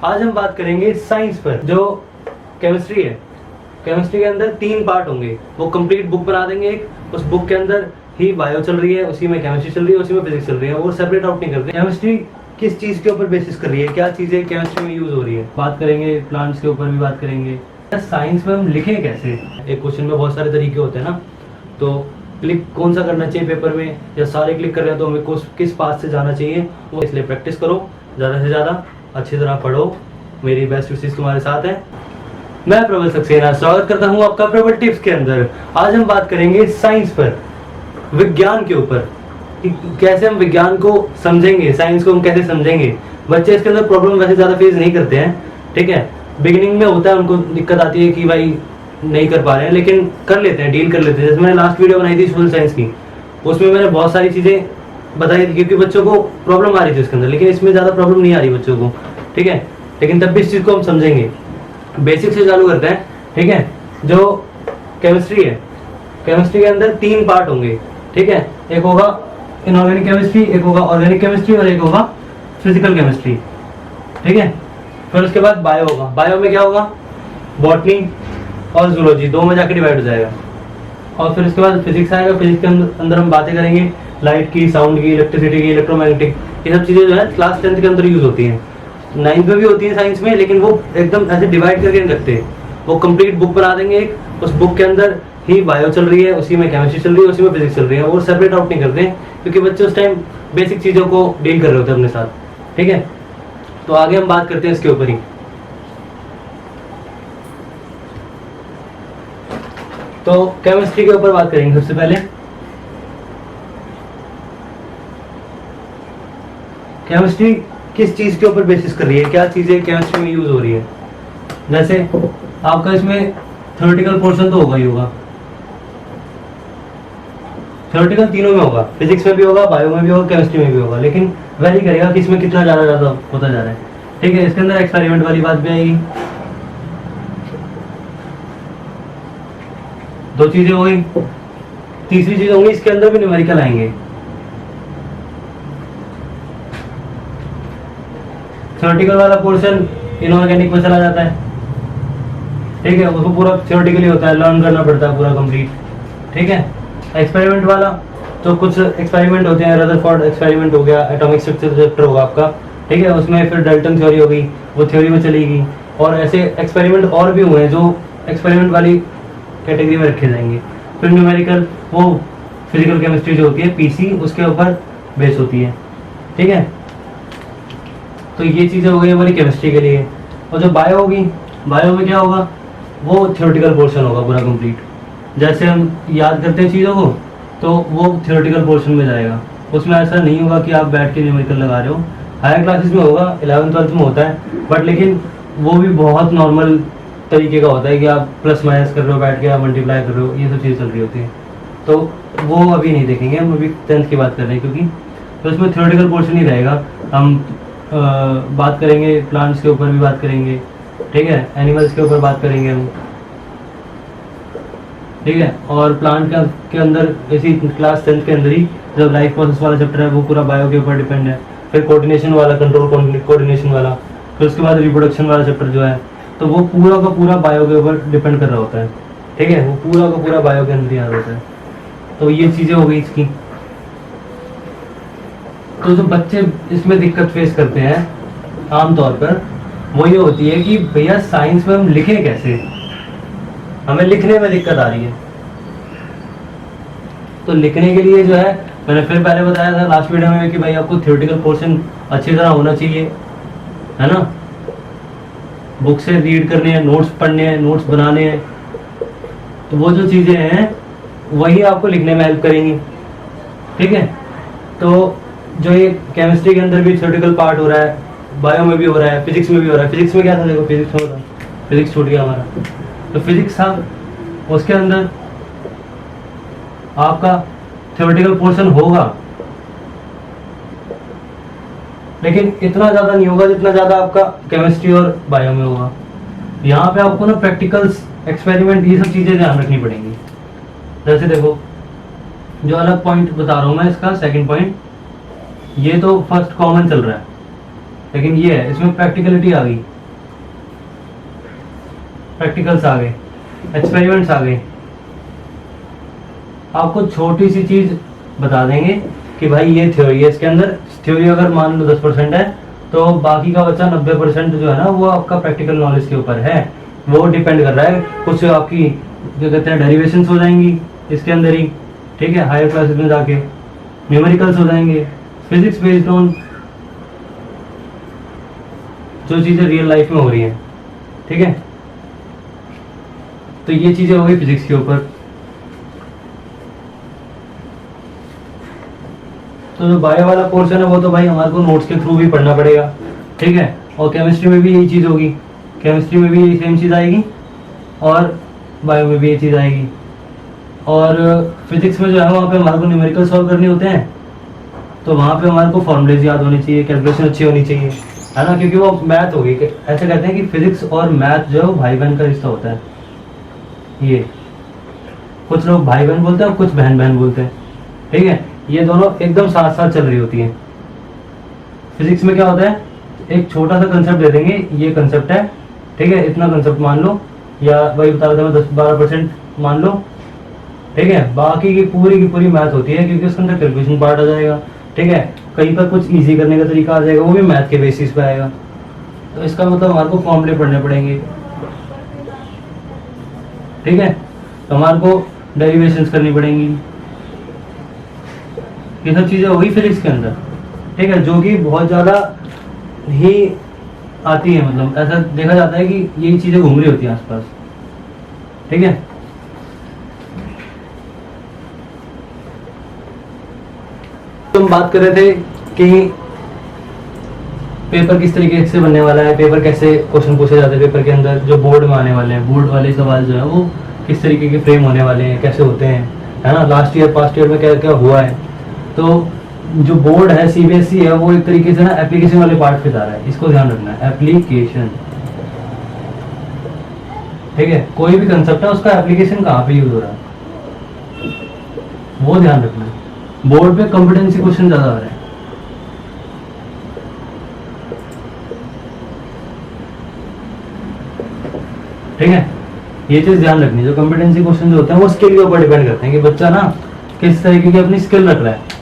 आज हम बात करेंगे साइंस पर। जो केमिस्ट्री है, केमिस्ट्री के अंदर 3 पार्ट होंगे। वो कंप्लीट बुक बना देंगे एक, उस बुक के अंदर ही बायो चल रही है, उसी में केमिस्ट्री चल रही है, उसी में फिजिक्स चल रही है, वो सेपरेट आउट नहीं करते। केमिस्ट्री किस चीज़ के ऊपर बेसिस कर रही है, क्या चीज़ें केमिस्ट्री में यूज हो रही है, बात करेंगे। प्लांट्स के ऊपर भी बात करेंगे। साइंस में हम लिखें कैसे। एक क्वेश्चन में बहुत सारे तरीके होते हैं ना, तो क्लिक कौन सा करना चाहिए पेपर में, या सारे क्लिक कर रहे हैं तो हमें किस पास से जाना चाहिए, वो इसलिए प्रैक्टिस करो ज़्यादा से ज़्यादा, अच्छी तरह पढ़ो। मेरी बेस्ट विशेष तुम्हारे साथ है। मैं प्रबल सक्सेना स्वागत करता हूं आपका प्रबल टिप्स के अंदर। आज हम बात करेंगे साइंस पर, विज्ञान के ऊपर, कि कैसे हम विज्ञान को समझेंगे, साइंस को हम कैसे समझेंगे। बच्चे इसके अंदर प्रॉब्लम वैसे ज़्यादा फेस नहीं करते हैं, ठीक है। बिगिनिंग में होता है, उनको दिक्कत आती है कि भाई नहीं कर पा रहे हैं, लेकिन कर लेते हैं, डील कर लेते हैं। जैसे मैंने लास्ट वीडियो बनाई थी सोशल साइंस की, उसमें मैंने बहुत सारी चीज़ें बताई थी, क्योंकि बच्चों को प्रॉब्लम आ रही थी उसके अंदर, लेकिन इसमें ज़्यादा प्रॉब्लम नहीं आ रही बच्चों को, ठीक है। लेकिन तब भी इस चीज़ को हम समझेंगे। बेसिक से चालू करते हैं, ठीक है। जो केमिस्ट्री है, केमिस्ट्री के अंदर 3 पार्ट होंगे, ठीक है। एक होगा इनऑर्गेनिक केमिस्ट्री, एक होगा ऑर्गेनिक केमिस्ट्री, और एक होगा फिजिकल केमिस्ट्री, ठीक है। फिर उसके बाद बायो होगा। बायो में क्या होगा, बॉटनी और जूलॉजी, 2 में जाके डिवाइड हो जाएगा। और फिर उसके बाद फिजिक्स आएगा। फिजिक्स के अंदर हम बातें करेंगे लाइट की, साउंड की, इलेक्ट्रिसिटी की, इलेक्ट्रोमैग्नेटिक, ये सब चीज़ें जो है क्लास 10th के अंदर यूज होती हैं। 9th में भी होती है साइंस में, लेकिन वो एकदम ऐसे डिवाइड करके नहीं रखते। वो कंप्लीट बुक बना देंगे एक, उस बुक के अंदर ही बायो चल रही है, उसी में केमिस्ट्री चल रही है, उसी में फिजिक्स चल रही है, वो सेपरेट आउट नहीं करते, क्योंकि बच्चे उस टाइम बेसिक चीज़ों को डील कर रहे होते हैं अपने साथ, ठीक है। तो आगे हम बात करते हैं इसके ऊपर ही। तो केमिस्ट्री के ऊपर बात करेंगे सबसे पहले। केमिस्ट्री किस चीज के ऊपर बेसिस कर रही है, क्या चीजें केमिस्ट्री में यूज हो रही है। जैसे आपका इसमें थ्योरेटिकल पोर्शन तो होगा ही होगा, थ्योरेटिकल तीनों में होगा, फिजिक्स में भी होगा, बायो में भी होगा, केमिस्ट्री में भी होगा, लेकिन वैरी करेगा कि इसमें कितना ज्यादा होता जा रहा है, ठीक है। इसके अंदर एक्सपेरिमेंट वाली बात भी आएगी। 2 चीजें हो गई। तीसरी चीज होगी, इसके अंदर भी न्यूमेरिकल आएंगे। थ्योरेटिकल वाला पोर्शन इनऑर्गेनिक में चला जाता है, ठीक है। उसको पूरा थ्योरेटिकली होता है, लर्न करना पड़ता है पूरा कंप्लीट, ठीक है। एक्सपेरिमेंट वाला तो कुछ एक्सपेरिमेंट होते हैं, रदरफोर्ड एक्सपेरिमेंट हो गया, एटॉमिक स्ट्रक्चर चैप्टर होगा आपका, ठीक है। उसमें फिर डाल्टन थ्योरी होगी, वो थ्योरी में चलेगी। और ऐसे एक्सपेरिमेंट और भी हुए हैं जो एक्सपेरिमेंट वाली कैटेगरी में रखे जाएंगे। फिर न्यूमेरिकल, वो फिजिकल केमिस्ट्री जो होती है, पीसी, उसके ऊपर बेस होती है, ठीक है। तो ये चीज़ें हो गई हमारी केमिस्ट्री के लिए। और जो बायो होगी, बायो में क्या होगा, वो थ्योरेटिकल पोर्शन होगा पूरा कंप्लीट। जैसे हम याद करते हैं चीज़ों को, तो वो थ्योरेटिकल पोर्शन में जाएगा। उसमें ऐसा नहीं होगा कि आप बैठ के न्यूमेरिकल लगा रहे हो। हायर क्लासेस में होगा, 11th 12th में होता है, बट लेकिन वो भी बहुत नॉर्मल तरीके का होता है कि आप प्लस माइनस कर रहे हो बैठ के, आप मल्टीप्लाई कर रहे हो, ये सब चीज़ चल रही होती है। तो वो अभी नहीं देखेंगे, हम अभी 10th की बात कर रहे हैं, क्योंकि तो उसमें थ्योरेटिकल पोर्शन ही रहेगा। हम बात करेंगे प्लांट्स के ऊपर भी बात करेंगे, ठीक है। एनिमल्स के ऊपर बात करेंगे हम, ठीक है। और प्लांट के अंदर इसी क्लास 10th के अंदर ही जब लाइफ प्रोसेस वाला चैप्टर है, वो पूरा बायो के ऊपर डिपेंड है। फिर कोऑर्डिनेशन वाला, कंट्रोल कोऑर्डिनेशन वाला, फिर उसके बाद रिप्रोडक्शन वाला चैप्टर जो है, तो वो पूरा का पूरा बायो के ऊपर डिपेंड कर रहा होता है, ठीक है। वो पूरा का पूरा बायो के अंदर ही आ होता है। तो ये चीज़ें हो गई इसकी। तो जो बच्चे इसमें दिक्कत फेस करते हैं आमतौर पर, वो ये होती है कि भैया साइंस में हम लिखें कैसे, हमें लिखने में दिक्कत आ रही है। तो लिखने के लिए जो है, मैंने फिर पहले बताया था लास्ट वीडियो में कि भाई आपको थ्योरेटिकल पोर्शन अच्छी तरह होना चाहिए, है ना। बुक से रीड करने हैं, नोट्स पढ़ने हैं, नोट्स बनाने हैं, तो वो जो चीज़ें हैं वही आपको लिखने में हेल्प करेंगी, ठीक है। तो जो ये केमिस्ट्री के अंदर भी थ्योरेटिकल पार्ट हो रहा है, बायो में भी हो रहा है, फिजिक्स में भी हो रहा है। फिजिक्स में क्या था, देखो फिजिक्स हो रहा है, फिजिक्स छूट गया हमारा, तो फिजिक्स था, उसके अंदर आपका थ्योरेटिकल पोर्शन होगा, लेकिन इतना ज़्यादा नहीं होगा जितना ज़्यादा आपका केमिस्ट्री और बायो में होगा। यहाँ पे आपको ना प्रैक्टिकल्स, एक्सपेरिमेंट, ये सब चीज़ें ध्यान रखनी पड़ेंगी। जैसे देखो, जो अलग पॉइंट बता रहा हूँ मैं, इसका सेकंड पॉइंट, ये तो फर्स्ट कॉमन चल रहा है, लेकिन ये है, इसमें प्रैक्टिकलिटी आ गई। प्रैक्टिकल्स आ गए, एक्सपेरिमेंट्स आ गए। आपको छोटी सी चीज़ बता देंगे कि भाई ये थ्योरी है, इसके अंदर थ्योरी अगर मान लो 10% है तो बाकी का बचा 90% जो है ना वो आपका प्रैक्टिकल नॉलेज के ऊपर है। वो डिपेंड कर रहा है, कुछ आपकी जो कहते हैं डेरिवेशंस हो जाएंगी इसके अंदर ही, ठीक है, हायर क्लासेस में जाके न्यूमेरिकल्स हो जाएंगे, फिजिक्स बेस्ड ऑन जो चीज़ें रियल लाइफ में हो रही हैं, ठीक है। तो ये चीज़ें हो गई फिजिक्स के ऊपर। तो जो बायो वाला पोर्शन है वो तो भाई हमारे को नोट्स के थ्रू भी पढ़ना पड़ेगा, ठीक है। और केमिस्ट्री में भी यही चीज़ होगी, केमिस्ट्री में भी यही सेम चीज़ आएगी और बायो में भी ये चीज़ आएगी। और फिजिक्स में जो है वहाँ पे हमारे को न्यूमेरिकल सॉल्व करने होते हैं, तो वहाँ पे हमारे को फॉर्मूलेज याद होने चाहिए, कैलकुलेशन अच्छी होनी चाहिए, है ना, क्योंकि वो मैथ होगी। ऐसे कहते हैं कि फिजिक्स और मैथ जो है वो भाई बहन का रिश्ता होता है। ये कुछ लोग भाई बहन बोलते हैं और कुछ बहन बहन बोलते हैं, ठीक है। ये दोनों एकदम साथ साथ चल रही होती हैं। फिजिक्स में क्या होता है, एक छोटा सा कंसेप्ट दे देंगे, ये कंसेप्ट है, ठीक है, इतना कंसेप्ट मान लो, या वही बता रहा था मैं 10-12% मान लो, ठीक है। बाकी की पूरी मैथ होती है, क्योंकि उसके अंदर कैलकुलेशन पार्ट आ जाएगा, ठीक है। कहीं पर कुछ इजी करने का तरीका आ जाएगा, वो भी मैथ के बेसिस पे आएगा। तो इसका मतलब हमारे को फॉर्मूले पढ़ने पड़ेंगे, ठीक है। तो हमारे को डेरिवेशंस करनी पड़ेंगी, ये सब चीज़ें होगी फिजिक्स के अंदर, ठीक है, जो कि बहुत ज़्यादा ही आती है। मतलब ऐसा देखा जाता है कि यही चीज़ें घूम रही होती हैं आसपास, ठीक है। तो हम बात कर रहे थे कि पेपर किस तरीके से बनने वाला है, पेपर कैसे क्वेश्चन पूछे जाते हैं पेपर के अंदर, जो बोर्ड में आने वाले हैं, बोर्ड वाले सवाल जो है वो किस तरीके के फ्रेम होने वाले हैं, कैसे होते हैं, है ना। लास्ट ईयर पास्ट ईयर में क्या क्या हुआ है। तो जो बोर्ड है सीबीएसई है वो एक तरीके से ना एप्लीकेशन वाले पार्ट पे जा रहा है, इसको ध्यान रखना है, एप्लीकेशन, ठीक है। कोई भी कंसेप्ट है उसका एप्लीकेशन कहाँ पे यूज हो रहा है वो ध्यान रखना है। बोर्ड पे कॉम्पिटेंसी क्वेश्चन ज्यादा आ रहे हैं, ठीक है। ये चीज ध्यान रखनी है, जो कॉम्पिटेंसी क्वेश्चन जो होते हैं वो स्किल के ऊपर डिपेंड करते हैं कि बच्चा ना किस तरीके की अपनी स्किल रख रहा है,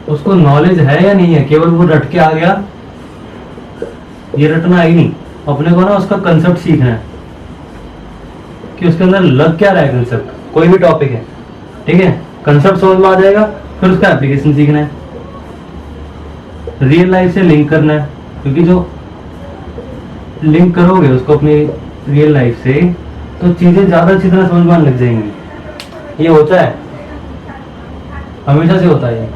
उसको नॉलेज है या नहीं है। केवल वो रट के आ गया, ये रटना है ही नहीं, अपने को ना उसका कंसेप्ट सीखना है कि उसके अंदर लग क्या रहा है कंसेप्ट, कोई भी टॉपिक है, ठीक है। कंसेप्ट समझ में आ जाएगा, फिर उसका एप्लीकेशन सीखना है, रियल लाइफ से लिंक करना है, क्योंकि जो लिंक करोगे उसको अपनी रियल लाइफ से तो चीजें ज्यादा अच्छी तरह समझ में आने लग जाएंगी। ये होता है, हमेशा से होता है।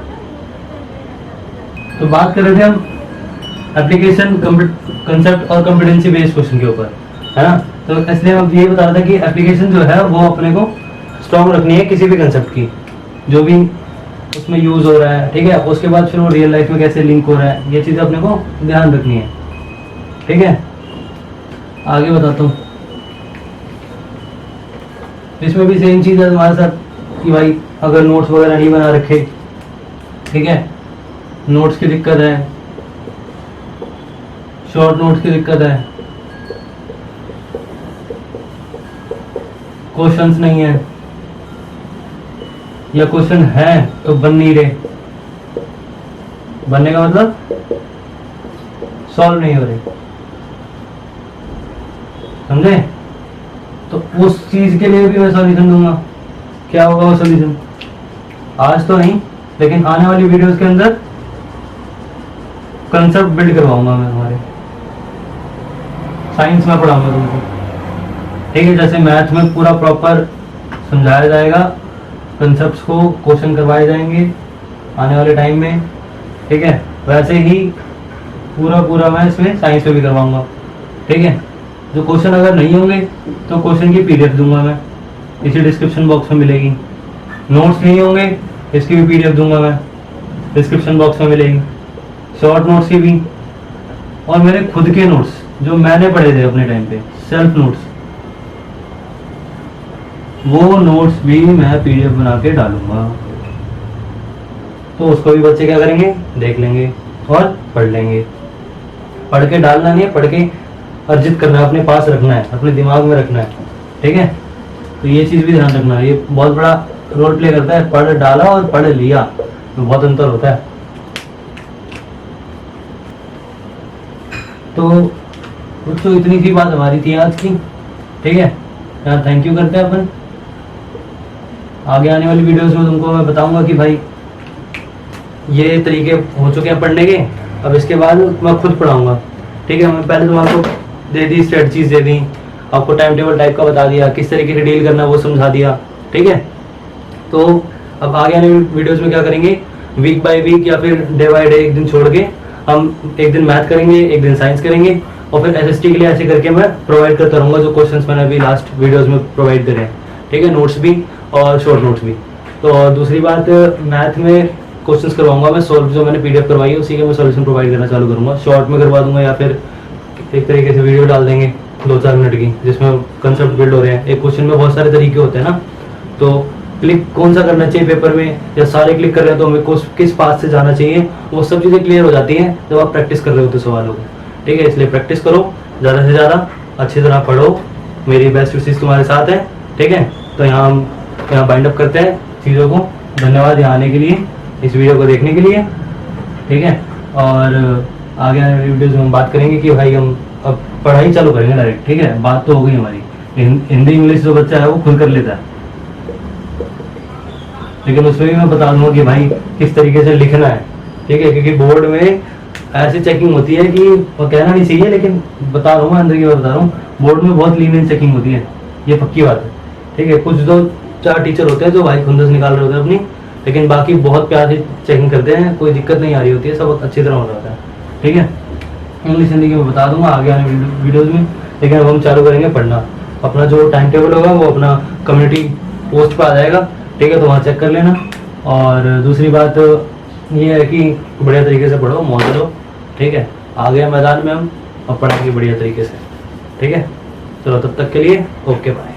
तो बात कर रहे थे हम एप्लीकेशन, कंसेप्ट और कॉम्पिटेंसी बेस्ड क्वेश्चन के ऊपर, है ना। तो इसलिए हम ये बता रहे थे कि एप्लीकेशन जो है वो अपने को स्ट्रॉन्ग रखनी है किसी भी कंसेप्ट की, जो भी उसमें यूज हो रहा है, ठीक है। उसके बाद फिर वो रियल लाइफ में कैसे लिंक हो रहा है, ये चीज़ अपने को ध्यान रखनी है, ठीक है। आगे बताता हूँ, इसमें भी सेम चीज़ है तुम्हारे साथ कि भाई अगर नोट्स वगैरह नहीं बना रखे, ठीक है, नोट्स की दिक्कत है, शॉर्ट नोट्स की दिक्कत है, क्वेश्चंस नहीं है, या क्वेश्चन है तो बन नहीं रहे, बनने का मतलब सॉल्व नहीं हो रहे, समझे। तो उस चीज के लिए भी मैं सॉल्यूशन दूंगा। क्या होगा वो सॉल्यूशन, आज तो नहीं लेकिन आने वाली वीडियोस के अंदर कंसेप्ट बिल्ड करवाऊंगा मैं। हमारे साइंस में पढ़ाऊंगा तुमको, ठीक है। जैसे मैथ में पूरा प्रॉपर समझाया जाएगा, कंसेप्ट्स को क्वेश्चन करवाए जाएंगे आने वाले टाइम में, ठीक है, वैसे ही पूरा मैं इसमें साइंस में भी करवाऊंगा, ठीक है। जो क्वेश्चन अगर नहीं होंगे तो क्वेश्चन की पीडीएफ दूंगा मैं, इसी डिस्क्रिप्शन बॉक्स में मिलेगी। नोट्स नहीं होंगे इसकी भी पीडीएफ दूंगा मैं, डिस्क्रिप्शन बॉक्स में मिलेगी, शॉर्ट नोट्स की भी, और मेरे खुद के नोट्स जो मैंने पढ़े थे अपने टाइम पे, सेल्फ नोट्स, वो नोट्स भी मैं पीडीएफ बना के डालूंगा। तो उसको भी बच्चे क्या करेंगे, देख लेंगे और पढ़ लेंगे। पढ़ के डालना नहीं है, पढ़ के अर्जित करना है, अपने पास रखना है, अपने दिमाग में रखना है, ठीक है। तो ये चीज़ भी ध्यान रखना है, ये बहुत बड़ा रोल प्ले करता है। पढ़ डाला और पढ़ लिया तो बहुत अंतर होता है। तो दोस्तों इतनी सी बात हमारी थी आज की, ठीक है। यहाँ थैंक यू करते हैं अपन। आगे आने वाली वीडियोस में तुमको मैं बताऊंगा कि भाई ये तरीके हो चुके हैं पढ़ने के, अब इसके बाद मैं खुद पढ़ाऊंगा, ठीक है। मैं पहले तुम्हारे दे दी स्ट्रेटजीज दे दी, आपको टाइम टेबल टाइप का बता दिया, किस तरीके से डील करना वो समझा दिया, ठीक है। तो अब आगे आने वीडियोस में क्या करेंगे, वीक बाय वीक या फिर डे बाय डे, एक दिन छोड़ के हम एक दिन मैथ करेंगे, एक दिन साइंस करेंगे, और फिर एसएसटी के लिए ऐसे करके मैं प्रोवाइड करता रहूँगा जो क्वेश्चंस मैंने अभी लास्ट वीडियोस में प्रोवाइड करे हैं, ठीक है। नोट्स भी और शॉर्ट नोट्स भी। तो दूसरी बात, मैथ में क्वेश्चंस करवाऊंगा मैं सॉल्व, जो मैंने पीडीएफ करवाई है उसी के मैं सॉल्यूशन प्रोवाइड करना चालू करूँगा। शॉर्ट में करवा दूंगा या फिर एक तरीके से वीडियो डाल देंगे 2-4 मिनट की, जिसमें कंसेप्ट बिल्ड हो रहे हैं। एक क्वेश्चन में बहुत सारे तरीके होते हैं ना, तो क्लिक कौन सा करना चाहिए पेपर में, या सारे क्लिक कर रहे हैं तो हमें किस पाथ से जाना चाहिए, वो सब चीज़ें क्लियर हो जाती हैं जब आप प्रैक्टिस कर रहे होते सवालों को, ठीक है। इसलिए प्रैक्टिस करो ज़्यादा से ज़्यादा, अच्छी तरह पढ़ो, मेरी बेस्ट विशेष तुम्हारे साथ है, ठीक है। तो यहाँ बाइंड अप करते हैं चीज़ों को। धन्यवाद यहाँ आने के लिए, इस वीडियो को देखने के लिए, ठीक है। और आगे आने वाली वीडियोज़ में हम बात करेंगे कि भाई हम अब पढ़ाई चालू करेंगे डायरेक्ट, ठीक है। बात तो हो गई हमारी, हिंदी इंग्लिश जो बच्चा है वो खुद कर लेता है, लेकिन उसमें भी मैं बता दूंगा कि भाई किस तरीके से लिखना है, ठीक है। क्योंकि बोर्ड में ऐसी चेकिंग होती है कि वो कहना नहीं चाहिए, लेकिन बता रहा हूँ मैं, अंदर की बात बता रहा हूँ, बोर्ड में बहुत लीनियंट चेकिंग होती है, ये पक्की बात है, ठीक है। कुछ 2-4 टीचर होते हैं जो भाई खुंदस निकाल रहे होते हैं अपनी, लेकिन बाकी बहुत प्यार से चेकिंग करते हैं, कोई दिक्कत नहीं आ रही होती है, सब अच्छी तरह हो रहा है, ठीक है। इंग्लिश हिंदी की मैं बता दूंगा आगे आने वीडियोज़ में, लेकिन अब हम चालू करेंगे पढ़ना। अपना जो टाइम टेबल होगा वो अपना कम्युनिटी पोस्ट पर आ जाएगा, ठीक है, तो वहाँ चेक कर लेना। और दूसरी बात ये है कि बढ़िया तरीके से पढ़ो, मौज लो, ठीक है। आ गए मैदान में हम, अब पढ़ेंगे बढ़िया तरीके से, ठीक है। चलो तब तक के लिए ओके बाय।